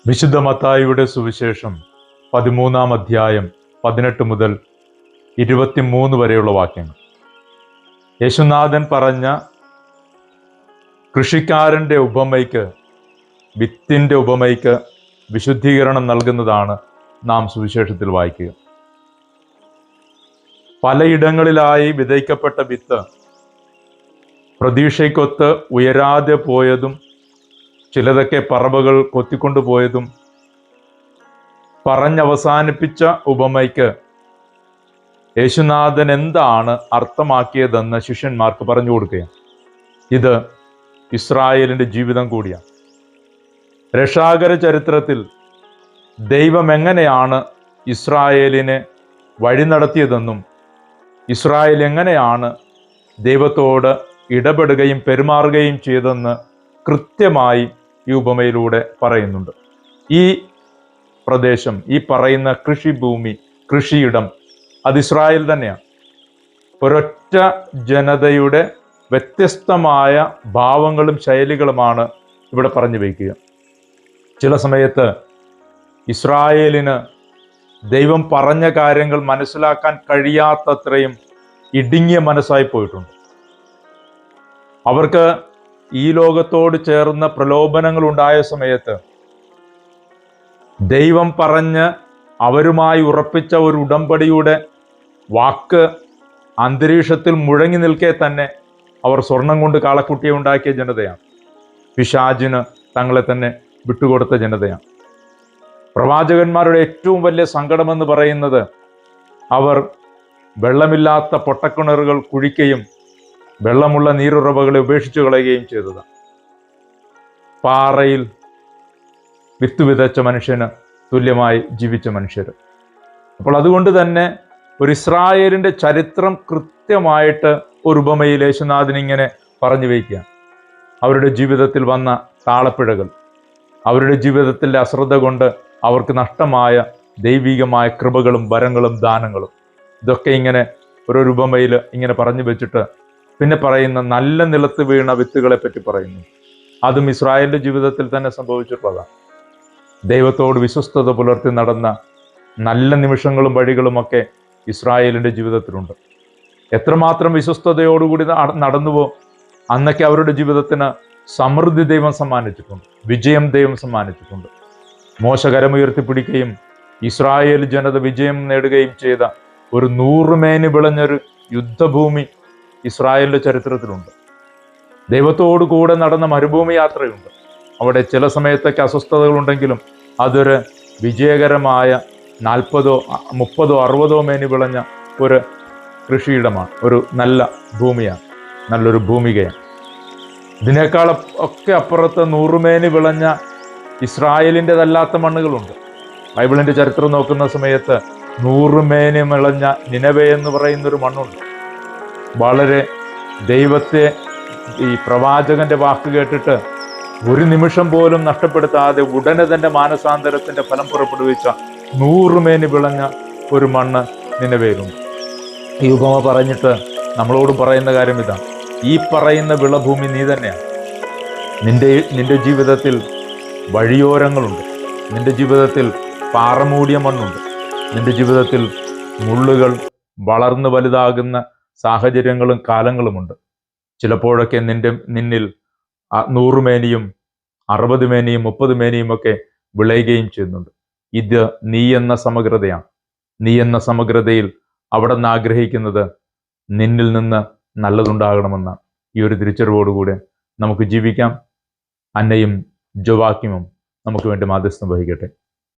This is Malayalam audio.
വിശുദ്ധ മത്തായിയുടെ സുവിശേഷം 13-ാം അധ്യായം 18 മുതൽ 23 വരെയുള്ള വാക്യങ്ങൾ. യേശുനാഥൻ പറഞ്ഞ കൃഷിക്കാരൻ്റെ ഉപമയ്ക്ക്, വിത്തിൻ്റെ ഉപമയ്ക്ക് വിശുദ്ധീകരണം നൽകുന്നതാണ് നാം സുവിശേഷത്തിൽ വായിക്കുക. പലയിടങ്ങളിലായി വിതയ്ക്കപ്പെട്ട വിത്ത് പ്രതീക്ഷയ്ക്കൊത്ത് ഉയരാതെ പോയതും ചിലതൊക്കെ പറവകൾ കൊത്തിക്കൊണ്ടുപോയതും പറഞ്ഞവസാനിപ്പിച്ച ഉപമയ്ക്ക് യേശുനാഥൻ എന്താണ് അർത്ഥമാക്കിയതെന്ന് ശിഷ്യന്മാർക്ക് പറഞ്ഞു കൊടുക്കുകയാണ്. ഇത് ഇസ്രായേലിൻ്റെ ജീവിതം കൂടിയാണ്. രക്ഷാകര ചരിത്രത്തിൽ ദൈവം എങ്ങനെയാണ് ഇസ്രായേലിനെ വഴി നടത്തിയതെന്നും ഇസ്രായേൽ എങ്ങനെയാണ് ദൈവത്തോട് ഇടപെടുകയും പെരുമാറുകയും ചെയ്തെന്ന് കൃത്യമായി ഈ ഉപമയിലൂടെ പറയുന്നുണ്ട്. ഈ പ്രദേശം, ഈ പറയുന്ന കൃഷിഭൂമി, കൃഷിയിടം, അത് ഇസ്രായേൽ തന്നെയാണ്. ഒരൊറ്റ ജനതയുടെ വ്യത്യസ്തമായ ഭാവങ്ങളും ശൈലികളുമാണ് ഇവിടെ പറഞ്ഞു വയ്ക്കുക. ചില സമയത്ത് ഇസ്രായേലിന് ദൈവം പറഞ്ഞ കാര്യങ്ങൾ മനസ്സിലാക്കാൻ കഴിയാത്തത്രയും ഇടുങ്ങിയ മനസ്സായി പോയിട്ടുണ്ട്. അവർക്ക് ഈ ലോകത്തോട് ചേർന്ന പ്രലോഭനങ്ങൾ ഉണ്ടായ സമയത്ത് ദൈവം പറഞ്ഞ് അവരുമായി ഉറപ്പിച്ച ഒരു ഉടമ്പടിയുടെ വാക്ക് അന്തരീക്ഷത്തിൽ മുഴങ്ങി നിൽക്കെ തന്നെ അവർ സ്വർണം കൊണ്ട് കാളക്കുട്ടിയെ ഉണ്ടാക്കിയ ജനതയാണ്. പിശാചിന് തങ്ങളെ തന്നെ വിട്ടുകൊടുത്ത ജനതയാണ്. പ്രവാചകന്മാരുടെ ഏറ്റവും വലിയ സങ്കടമെന്ന് പറയുന്നത് അവർ വെള്ളമില്ലാത്ത പൊട്ടക്കിണറുകൾ കുഴിക്കുകയും വെള്ളമുള്ള നീരുറവകളെ ഉപേക്ഷിച്ചു കളയുകയും ചെയ്തതാണ്. പാറയിൽ വിത്ത് വിതച്ച മനുഷ്യന് തുല്യമായി ജീവിച്ച മനുഷ്യർ. അപ്പോൾ അതുകൊണ്ട് തന്നെ ഒരു ഇസ്രായേലിൻ്റെ ചരിത്രം കൃത്യമായിട്ട് ഒരു ഉപമയിൽ യേശുനാഥൻ ഇങ്ങനെ പറഞ്ഞു വയ്ക്കുക. അവരുടെ ജീവിതത്തിൽ വന്ന താളപ്പിഴകൾ, അവരുടെ ജീവിതത്തിൻ്റെ അശ്രദ്ധ കൊണ്ട് അവർക്ക് നഷ്ടമായ ദൈവികമായ കൃപകളും വരങ്ങളും ദാനങ്ങളും, ഇതൊക്കെ ഇങ്ങനെ ഒരു ഉപമയിൽ ഇങ്ങനെ പറഞ്ഞു വെച്ചിട്ട് പിന്നെ പറയുന്ന നല്ല നിലത്ത് വീണ വിത്തുകളെ പറ്റി പറയുന്നു. അതും ഇസ്രായേലിൻ്റെ ജീവിതത്തിൽ തന്നെ സംഭവിച്ചിട്ടുള്ളതാണ്. ദൈവത്തോട് വിശ്വസ്തത പുലർത്തി നടന്ന നല്ല നിമിഷങ്ങളും വഴികളുമൊക്കെ ഇസ്രായേലിൻ്റെ ജീവിതത്തിലുണ്ട്. എത്രമാത്രം വിശ്വസ്തതയോടുകൂടി നടന്നുവോ അന്നൊക്കെ അവരുടെ ജീവിതത്തിന് സമൃദ്ധി ദൈവം സമ്മാനിച്ചിട്ടുണ്ട്, വിജയം ദൈവം സമ്മാനിച്ചിട്ടുണ്ട്. മോശ കരമുയർത്തിപ്പിടിക്കുകയും ഇസ്രായേൽ ജനത വിജയം നേടുകയും ചെയ്ത ഒരു 100 മേനി വിളഞ്ഞൊരു യുദ്ധഭൂമി ഇസ്രായേലിൻ്റെ ചരിത്രത്തിലുണ്ട്. ദൈവത്തോടു കൂടെ നടന്ന മരുഭൂമി യാത്രയുണ്ട്. അവിടെ ചില സമയത്തൊക്കെ അസ്വസ്ഥതകളുണ്ടെങ്കിലും അതൊരു വിജയകരമായ 40, 30, 60 മേനി വിളഞ്ഞ ഒരു കൃഷിയിടമാണ്, ഒരു നല്ല ഭൂമിയാണ്, നല്ലൊരു ഭൂമികയാണ്. ഇതിനേക്കാൾ ഒക്കെ അപ്പുറത്ത് 100 മേനി വിളഞ്ഞ ഇസ്രായേലിൻ്റെതല്ലാത്ത മണ്ണുകളുണ്ട്. ബൈബിളിൻ്റെ ചരിത്രം നോക്കുന്ന സമയത്ത് 100 മേനി വിളഞ്ഞ നിനവേ എന്ന് പറയുന്നൊരു മണ്ണുണ്ട്. വളരെ ദൈവത്തെ, ഈ പ്രവാചകന്റെ വാക്ക് കേട്ടിട്ട് ഒരു നിമിഷം പോലും നഷ്ടപ്പെടുത്താതെ ഉടനെ തന്നെ മാനസാന്തരത്തിന്റെ ഫലം പുറപ്പെടുവിച്ച 100 മേനി വിളഞ്ഞ ഒരു മണ്ണ് നിനവേലുണ്ട്. ഈ ഉപമ പറഞ്ഞിട്ട് നമ്മളോട് പറയുന്ന കാര്യം ഇതാണ്: ഈ പറയുന്ന വിളഭൂമി നീ തന്നെയാണ്. നിന്റെ ജീവിതത്തിൽ വഴിയോരങ്ങളുണ്ട്, നിന്റെ ജീവിതത്തിൽ പാറമൂടിയ മണ്ണുണ്ട്, നിന്റെ ജീവിതത്തിൽ മുള്ളുകൾ വളർന്നു വലുതാകുന്ന സാഹചര്യങ്ങളും കാലങ്ങളുമുണ്ട്. ചിലപ്പോഴൊക്കെ നിന്നിൽ 100 മേനിയും 60 മേനിയും 30 മേനിയും ഒക്കെ വിളയുകയും ചെയ്യുന്നുണ്ട്. ഇത് നീ എന്ന സമഗ്രതയാണ്. നീ എന്ന സമഗ്രതയിൽ അവിടെ നിന്ന് ആഗ്രഹിക്കുന്നത് നിന്നിൽ നിന്ന് നല്ലതുണ്ടാകണമെന്ന ഈ ഒരു തിരിച്ചറിവോടുകൂടെ നമുക്ക് ജീവിക്കാം. അന്നയും ജോവാക്യമും നമുക്ക് വേണ്ടി മാധ്യസ്ഥം വഹിക്കട്ടെ.